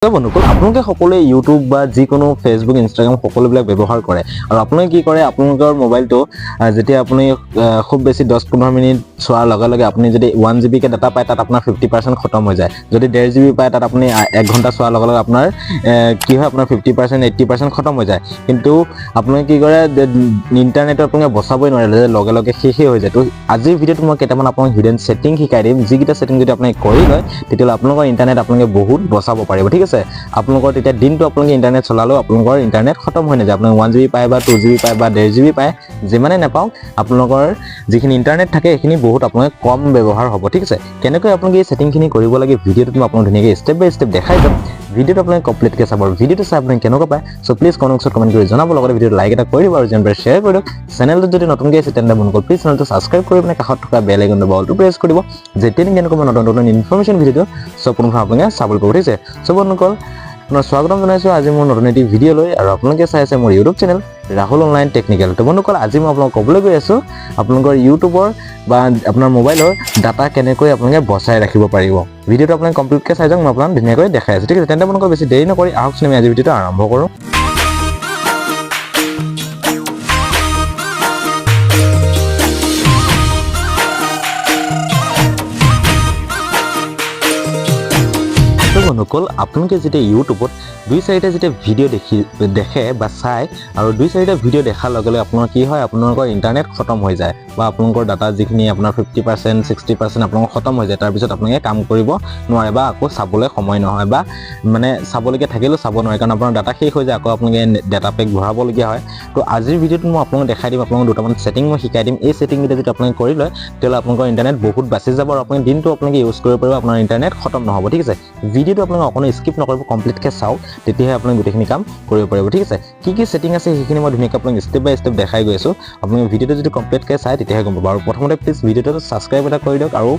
বন্ধুসকল আপোনালোকে সকলোৱে ইউটিউব বা যিকোনো ফেচবুক ইনষ্টাগ্ৰাম সকলোবিলাক ব্যৱহাৰ কৰে আৰু আপোনালোকে কি কৰে আপোনালোকৰ মোবাইলটো যেতিয়া আপুনি খুব বেছি 10-15 মিনিট চোৱাৰ লগে লগে আপুনি যদি 1 GB কে ডাটা পায় তাত আপোনাৰ 50% খতম হৈ যায় যদি 1.5 GB পায় তাত আপুনি 1 ঘণ্টা চোৱাৰ লগে লগে আপোনাৰ কি হয় আপোনাৰ 50% 80% খতম হৈ যায় কিন্তু আপুনি কি কৰে ইন্টাৰনেটত আপুনি বচাবই নোৱাৰে লগে লগে শেষ হৈ যায় তো আজিৰ ভিডিঅ'টো মই কেইটামান আপোনাক হিডেন সেটিং শিকাই দিম যিকিটা সেটিং যদি আপুনি কৰি লয় তেতিয়া আপোনালোকৰ ইন্টাৰনেট আপোনালোকে বহুত বচাব পাৰিব ঠিক আছে আপোনালোকৰ তেতিয়া দিনটো আপোনালোকে ইন্টাৰনেট চলালেও আপোনালোকৰ ইন্টাৰনেট খতম হৈ নাযায় আপোনালোকে 1 GB পায় বা 2 GB পায় বা 1.5 GB পায় যিমানে নাপাও আপোনালোকৰ যিখিনি ইন্টাৰনেট থাকে এখিনি বহুত আপোনালোকে কম ব্যৱহাৰ হ'ব ঠিক আছে কেনেকৈ আপোনালোকে এই সেটিংখিনি কৰিব লাগে ভিডিঅ'টো মই আপোনাক ধুনীয়াকৈ স্টেপ বাই স্টেপ দেখাই যাম ভিডিঅ'টো আপোনালোকে কমপ্লিট কে চাব ভিডিঅ'টো চাই আপুনি কেনেকৈ পায় সো প্লিজ কমেন্টত কমেন্ট কৰি জনাব লগতে ভিডিঅ'টো লাইক এটা কৰি দিব আৰু যেনবাৰ শ্বেয়াৰ কৰি দিয়ক চেনেলটো যদি নতুনকৈ আছে তেন্তে বন্ধুসকল প্লিজ চেনেলটো সাবস্ক্ৰাইব কৰি পিনে কাষত থকা বেল আইকনটো বলটো প্ৰেছ কৰি দিব যেতিয়া কেনেকৈ মই নতুন নতুন ইনফৰমেশ্যন ভিডিঅ' সব পুনৰবাৰ আপোনালোকে চাবলৈ পাব ঠিক আছে সো বন্ধুসকল আপোনাৰ স্বাগতম জনাইছো আজি মোৰ নতুন এটি ভিডিঅ' লৈ আৰু আপোনালোকে চাই আছে মোৰ YouTube channel Rahul online technical তো বন্ধুসকল আজি মই আপোনাক ক'বলৈ গৈ আছো আপোনালোকৰ ইউটিউবৰ বা আপোনাৰ মোবাইলৰ ডাটা কেনেকৈ আপোনালোকে বচাই ৰাখিব পাৰিব ভিডিঅ'টো আপোনালোকে কমপ্লিট কে চাই যাওক মই আপোনাক ধুনীয়াকৈ দেখাই আছো ঠিক আছে তেন্তে বন্ধুসকল বেছি দেৰি নকৰি আহকচোন আমি আজি ভিডিঅ'টো আৰম্ভ কৰোঁ বন্ধুসকল আপোনালোকে যেতিয়া ইউটিউবত 2-4টা যেতিয়া ভিডিঅ' দেখে বা চাই আৰু 2-4টা ভিডিঅ' দেখাৰ লগে লগে আপোনাৰ কি হয় আপোনালোকৰ ইন্টাৰনেট খতম হৈ যায় বা আপোনালোকৰ ডাটা যিখিনি আপোনাৰ 50% 60% আপোনালোকৰ খতম হৈ যায় তাৰ পিছত আপোনালোকে কাম কৰিব নোৱাৰে বা আকৌ চাবলৈ সময় নহয় বা মানে চাবলৈকে থাকিলেও চাব নোৱাৰে কাৰণ আপোনাৰ ডাটা শেষ হৈ যায় আকৌ আপোনালোকে ডাটা পেক ভৰাবলগীয়া হয় তো আজিৰ ভিডিঅ'টোত মই আপোনালোকক দেখাই দিম আপোনালোকক দুটামান সেটিং মই শিকাই দিম এই সেটিং কেইটা যদি আপোনালোকে কৰি লয় তেতিয়াহ'লে আপোনালোকৰ ইন্টাৰনেট বহুত বাচি যাব আৰু আপুনি দিনটো আপোনালোকে ইউজ কৰিব পাৰিব আপোনাৰ ইন্টাৰনেট খতম নহ'ব ঠিক আছে ভিডিঅ'টো আপোনালোকে অকণো স্কিপ নকৰিব কমপ্লিট কে চাওক তেতিয়াহে আপুনি গোটেইখিনি কাম কৰিব পাৰিব ঠিক আছে কি সেটিং আছে সেইখিনি মই ধুনীয়াকৈ আপোনাক স্টেপ বাই স্টেপ দেখাই গৈ আছো আপোনালোকে ভিডিঅ'টো যদি কমপ্লিট কে চাই তেতিয়াহে গম পাব আৰু প্ৰথমতে প্লিজ ভিডিঅ'টো সাবস্ক্ৰাইব এটা কৰি দিয়ক আৰু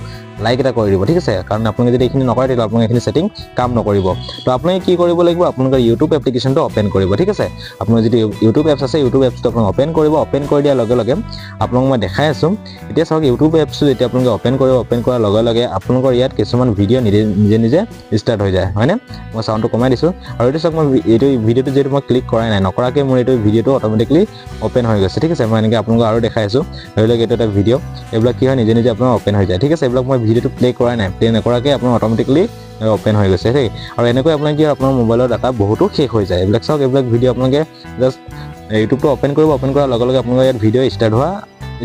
লাইক এটা কৰি দিব ঠিক আছে কাৰণ আপোনালোকে যদি এইখিনি নকৰে তেতিয়া আপোনালোকে এইখিনি সেটিং কাম নকৰিব তো আপোনালোকে কি কৰিব লাগিব আপোনালোকৰ ইউটিউব এপ্লিকেশ্যনটো ওপেন কৰিব ঠিক আছে আপোনাৰ যদি ইউটিউব এপছ আছে ইউটিউব এপছটো আপোনালোকে ওপেন কৰিব ওপেন কৰি দিয়াৰ লগে লগে আপোনালোক মই দেখাই আছো এতিয়া চাওক ইউটিউব এপছটো যেতিয়া আপোনালোকে ওপেন কৰিব ওপেন কৰাৰ লগে লগে আপোনালোকৰ ইয়াত কিছুমান ভিডিঅ' নিজে নিজে ষ্টাৰ্ট হৈ যায় হয়নে মই সাউণ্ডটো কমাই দিছো আৰু এইটো চাওক মই এইটো ভিডিঅ'টো যেটো মই ক্লিক কৰাই নাই নকৰাকে মোৰ এইটো ভিডিঅ'টো অটোমেটিকলি ওপেন হৈ গৈছে ঠিক আছে মই এনেকৈ আপোনালোকক আৰু দেখাই আছো ধৰি লওক এইটো এটা ভিডিঅ' এইবিলাক কি হয় নিজে নিজে আপোনাৰ ওপেন হৈ যায় ঠিক আছে এইবিলাক মই ভিডিঅ'টো প্লে কৰাই নাই প্লে নকৰাকে আপোনাৰ অটোমেটিকলি ওপেন হৈ গৈছে ঠিক আৰু এনেকৈ আপোনাৰ কি আপোনাৰ মোবাইলৰ ডাটা বহুতো শেষ হৈ যায় এইবিলাক চাওক এইবিলাক ভিডিঅ' আপোনালোকে জাষ্ট ইউটিউবটো ওপেন কৰিব ওপেন কৰাৰ লগে লগে আপোনালোকৰ ইয়াত ভিডিঅ'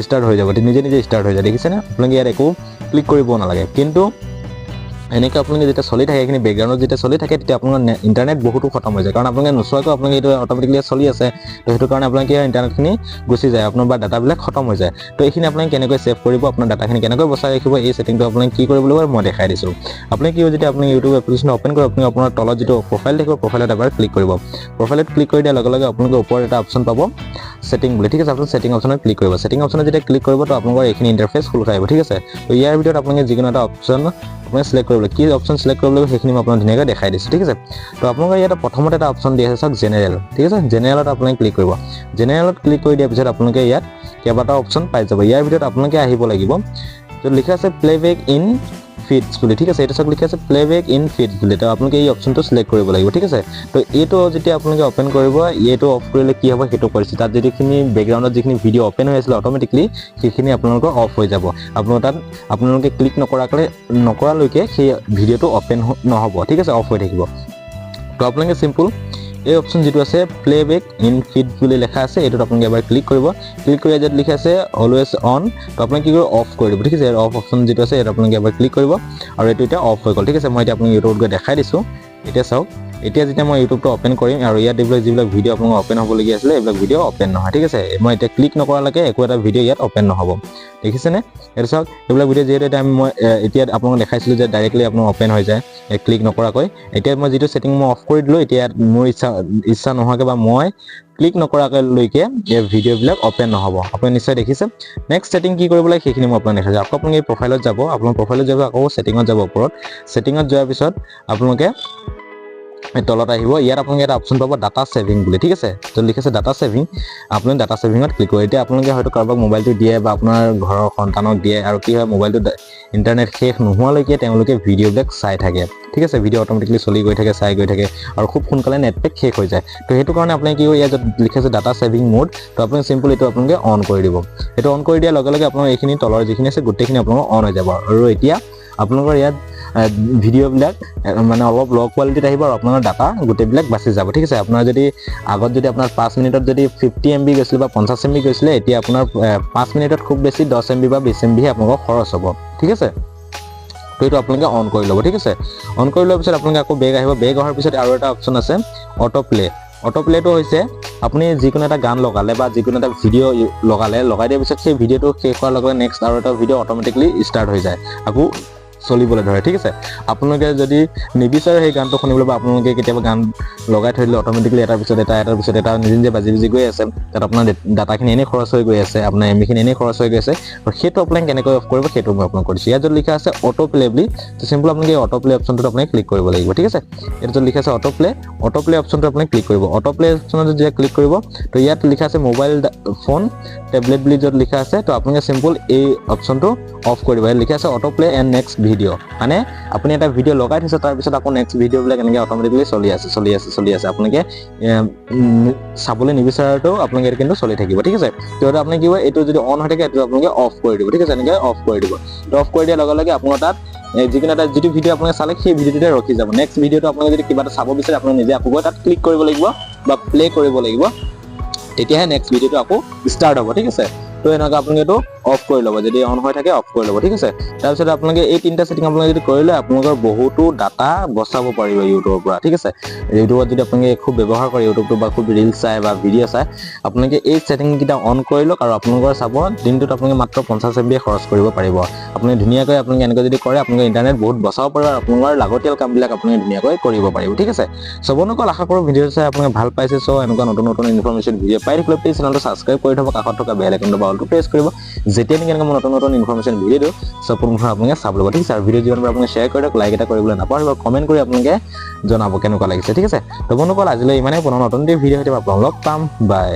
ষ্টাৰ্ট হৈ যাব নিজে নিজে ষ্টাৰ্ট হৈ যায় দেখিছেনে আপোনালোকে ইয়াত একো ক্লিক কৰিব নালাগে কিন্তু এনেকৈ আপোনালোকে যেতিয়া চলি থাকে এইখিনি বেকগ্ৰাউণ্ডত যেতিয়া চলি থাকে তেতিয়া আপোনাৰ ইন্টাৰনেট বহুতো খতম হৈ যায় কাৰণ আপোনালোকে নোচোৱাকৈ আপোনালোকে এইটো অটোমেটিকলি চলি আছে তো সেইটো কাৰণে আপোনালোকে ইন্টাৰনেটখিনি গুচি যায় আপোনাৰ বা ডাটাবিলাক খতম হৈ যায় তো এইখিনি আপোনালোকে কেনেকৈ সেভ কৰিব আপোনাৰ ডাটাখিনি কেনেকৈ বচাই ৰাখিব এই সেটিংটো আপোনালোকে কি কৰিব লাগিব মই দেখাই দিছোঁ আপুনি কি যেতিয়া আপুনি ইউটিউব এপ্লিকেশ্যন ওপেন কৰিব আপুনি আপোনাৰ তলত যিটো প্ৰফাইল দেখিব প্ৰফাইলত এবাৰ ক্লিক কৰিব প্ৰফাইলত ক্লিক কৰি দিয়াৰ লগে লগে আপোনালোকে ওপৰত এটা অপশ্যন পাব সেটিং বুলি ঠিক আছে আপুনি সেটিং অপশ্যনত ক্লিক কৰিব সেটিং অপশ্যনত যেতিয়া ক্লিক কৰিব তো আপোনালোকৰ এইখিনি ইণ্টাৰফেচ খোল খাই আহিব ঠিক আছে তো ইয়াৰ ভিতৰত আপোনালোকে যিকোনো এটা অপশ্যন আপুনি সিলেক্ট কৰিব কি অপশ্যন সিলেক্ট কৰিব লাগিব সেইখিনি মই আপোনাক ধুনীয়াকৈ দেখাই দিছোঁ ঠিক আছে তো আপোনালোকৰ ইয়াত প্ৰথমতে এটা অপশ্যন দি আছে চাওক জেনেৰেল ঠিক আছে জেনেৰেলত আপোনালোকে ক্লিক কৰিব জেনেৰেলত ক্লিক কৰি দিয়াৰ পিছত আপোনালোকে ইয়াত কেইবাটাও অপশ্যন পাই যাব ইয়াৰ ভিতৰত আপোনালোকে আহিব লাগিব তো লিখা আছে প্লেবেক ইন ফিডস বুলি ঠিক আছে এটা চাওক লিখা আছে প্লেবেক ইন ফিডস বুলি তো আপোনালোকে এই অপশ্যনটো সিলেক্ট কৰিব লাগিব ঠিক আছে তো এইটো যেতিয়া আপোনালোকে ওপেন কৰিব এইটো অফ কৰিলে কি হ'ব সেইটো কৰিছে তাত যিখিনি বেকগ্ৰাউণ্ডত যিখিনি ভিডিঅ' ওপেন হৈ আছিল অটোমেটিকলি সেইখিনি আপোনালোকৰ অফ হৈ যাব আপোনালোকৰ তাত আপোনালোকে ক্লিক নকৰালৈকে সেই ভিডিঅ'টো ওপেন নহ'ব ঠিক আছে অফ হৈ থাকিব তো আপোনালোকে চিম্পল এই অপশ্যন যেটো আছে প্লেবেক ইন ফিড বুলি লেখা আছে এটোত আপোনালোকে এবাৰ ক্লিক কৰিব ক্লিক কৰি য'ত লিখা আছে অলৱেজ অন তো আপোনালোকে কি কৰিব অফ কৰি দিব ঠিক আছে অফ অপশ্যন যেটো আছে এটা আপোনালোকে এবাৰ ক্লিক কৰিব আৰু এটো এটা অফ হৈ গ'ল ঠিক আছে মই এটা আপোনাক ইউটিউবত গৈ দেখাই দিছোঁ এতিয়া চাওক এতিয়া যেতিয়া মই ইউটিউবটো ওপেন কৰিম আৰু ইয়াত যিবিলাক ভিডিঅ' আপোনালোকৰ ওপেন হ'বলগীয়া আছিলে এইবিলাক ভিডিঅ' ওপেন নহয় ঠিক আছে মই এতিয়া ক্লিক নকৰালৈকে একো এটা ভিডিঅ' ইয়াত ওপেন নহ'ব দেখিছেনে এইটো চাওক এইবিলাক ভিডিঅ' যিহেতু এটা মই এতিয়া আপোনালোকক দেখাইছিলোঁ যে ডাইৰেক্টলি আপোনাৰ ওপেন হৈ যায় ক্লিক নকৰাকৈ এতিয়া মই যিটো সেটিং মই অফ কৰি দিলোঁ এতিয়া মোৰ ইচ্ছা নোহোৱাকৈ বা মই ক্লিক নকৰালৈকে এই ভিডিঅ'বিলাক ওপেন নহ'ব আপুনি নিশ্চয় দেখিছে নেক্সট সেটিং কি কৰিব লাগে সেইখিনি মই আপোনাক দেখাইছোঁ আকৌ আপোনালোকে প্ৰফাইলত যাব আপোনাৰ প্ৰফাইলত যাব আকৌ সেটিঙত যাব ওপৰত সেটিঙত যোৱাৰ পিছত আপোনালোকে তলত আহিব ইয়াত আপোনালোকে এটা অপশ্যন পাব ডাটা সেভিং বুলি ঠিক আছে তো লিখিছে ডাটা সেভিং আপুনি ডাটা সেভিঙত ক্লিক কৰিব এতিয়া আপোনালোকে হয়তো কাৰোবাক মোবাইলটো দিয়ে বা আপোনাৰ ঘৰৰ সন্তানক দিয়ে আৰু কি হয় মোবাইলটো ইন্টাৰনেট শেষ নোহোৱালৈকে তেওঁলোকে ভিডিঅ'বিলাক চাই থাকে ঠিক আছে ভিডিঅ' অটোমেটিকলি চলি গৈ থাকে চাই গৈ থাকে আৰু খুব সোনকালে নেট পেক শেষ হৈ যায় তো সেইটো কাৰণে আপুনি কি হয় ইয়াত লিখিছে ডাটা সেভিং মোড তো আপুনি সিম্পল এটো আপোনালোকে অন কৰি দিব এটো অন কৰি দিয়াৰ লগে লগে আপোনাৰ এইখিনি তলৰ যিখিনি আছে গোটেইখিনি আপোনালোকৰ অন হৈ যাব আৰু এতিয়া আপোনালোকৰ ইয়াত ভিডিঅ' বিলাক মানে অলপ ল' কোৱালিটিত আহিব আৰু আপোনাৰ ডাটা গোটেইবিলাক বাছি যাব ঠিক আছে আপোনাৰ যদি আগত যদি আপোনাৰ 5 মিনিটত যদি 50 MB গৈছিল বা 50 MB গৈছিল এতিয়া আপোনাৰ 5 মিনিটত খুব বেছি 10 MB বা 20 MB হে আপোনালোকৰ খৰচ হ'ব ঠিক আছে তো এটো আপোনালোকে অন কৰি ল'ব ঠিক আছে অন কৰি লোৱাৰ পিছত আপোনালোকে আকৌ বেক আহিব বেক অহাৰ পিছত আৰু এটা অপচন আছে অটো প্লেটো হৈছে আপুনি যিকোনো এটা গান লগালে বা যিকোনো এটা ভিডিঅ' লগাই দিয়াৰ পিছত সেই ভিডিঅ'টো শেষ হোৱাৰ লগে লগে নেক্সট আৰু এটা ভিডিঅ' অটোমেটিকলি ষ্টাৰ্ট হৈ যায় আকৌ চলিবলৈ ধৰে ঠিক আছে আপোনালোকে যদি নিবিচাৰে সেই গানটো শুনিবলৈ বা আপোনালোকে কেতিয়াবা গান লগাই থৈ দিলে অটোমেটিকলি এটাৰ পিছত এটা নিজে বাজি গৈ আছে তাত আপোনাৰ ডাটাখিনি এনে খৰচ হৈ গৈ আছে আপোনাৰ এমবিখিনি এনে খৰচ হৈ গৈ আছে আৰু সেইটো আপোনালোকে কেনেকৈ অফ কৰিব সেইটো মই আপোনাক কৰিছোঁ ইয়াত যদি লিখা আছে অটো প্লে বুলি তো সিম্পল আপোনালোকে অটো প্লে অপশ্যনটোত আপুনি ক্লিক কৰিব লাগিব ঠিক আছে ইয়াত যদি লিখা আছে অটো প্লে অপশ্যনটো আপুনি ক্লিক কৰিব অটো প্লে অপশ্যনত যেতিয়া ক্লিক কৰিব তো ইয়াত লিখা আছে মোবাইল ফোন টেবলেট বুলি য'ত লিখা আছে তো আপোনালোকে সিম্পল এই অপশ্যনটো অফ কৰিব ইয়াত লিখা আছে auto play and next video' মানে আপুনি এটা ভিডিঅ' লগাই থৈছে তাৰ পিছত আকৌ নেক্সট ভিডিঅ'বিলাক এনেকৈ অটোমেটিকলি চলি আছে আপোনালোকে চাবলৈ নিবিচাৰাটো আপোনালোকে কিন্তু চলি থাকিব ঠিক আছে তো আপুনি কি হয় এইটো যদি অন হৈ থাকে এইটো আপোনালোকে অফ কৰি দিব ঠিক আছে এনেকৈ অফ কৰি দিব তো অফ কৰি দিয়াৰ লগে লগে আপোনাৰ তাত যিকোনো এটা যিটো ভিডিঅ' আপোনালোকে চালে সেই ভিডিঅ'টোতে ৰখি যাব নেক্সট ভিডিঅ'টো আপোনালোকে যদি কিবা এটা চাব বিচাৰে আপোনালোকে নিজে আকৌ তাত ক্লিক কৰিব লাগিব বা প্লে কৰিব লাগিব তেতিয়াহে নেক্সট ভিডিঅ'টো আকৌ ষ্টাৰ্ট হ'ব ঠিক আছে তো এনেকৈ আপোনালোকে এইটো অফ কৰি ল'ব যদি অন হৈ থাকে অফ কৰি ল'ব ঠিক আছে তাৰপিছত আপোনালোকে এই তিনিটা সেটিং আপোনালোকে যদি কৰিলে আপোনালোকৰ বহুতো ডাটা বচাব পাৰিব ইউটিউবৰ পৰা ঠিক আছে ইউটিউবত যদি আপোনালোকে খুব ব্যৱহাৰ কৰে ইউটিউবটো বা খুব ৰিলছ চাই বা ভিডিঅ' চাই আপোনালোকে এই সেটিংকেইটা অন কৰি লওক আৰু আপোনালোকৰ চাব দিনটোত আপোনালোকে মাত্ৰ 50 MB খৰচ কৰিব পাৰিব আপুনি ধুনীয়াকৈ আপোনালোকে এনেকৈ যদি কৰে আপোনালোকে ইণ্টাৰনেট বহুত বচাব পাৰিব আৰু আপোনালোকৰ লাগতিয়াল কামবিলাক আপোনালোকে ধুনীয়াকৈ কৰিব পাৰিব ঠিক আছে সবনকল আশা কৰোঁ ভিডিঅ' চাই আপোনালোকে ভাল পাইছে চ' এনেকুৱা নতুন ইনফৰমেশ্যন ভিডিঅ' পাই থাকিলে প্লিজ চেনেলটো ছাবস্ক্ৰাইব কৰি থ'ব কাষত থকা বেল আইকনটো বা অলটো প্ৰেছ কৰিব যেতিয়া নেকি এনেকুৱা নতুন ইনফৰমেশ্যন ভিডিঅ' দিওঁ সব আপোনালোকে চাব ল'ব ঠিক আছে আৰু ভিডিঅ' যিমান পাৰে আপোনালোকে শ্বেয়াৰ কৰি দিয়ক লাইক এটা কৰিবলৈ নাপাহৰিব কমেণ্ট কৰি আপোনালোকে জনাব কেনেকুৱা লাগিছে ঠিক আছে সবনকল আজিলৈ ইমানেই পুনৰ নতুন ভিডিঅ' সৈতে আপোনালোকক লগ পাম বাই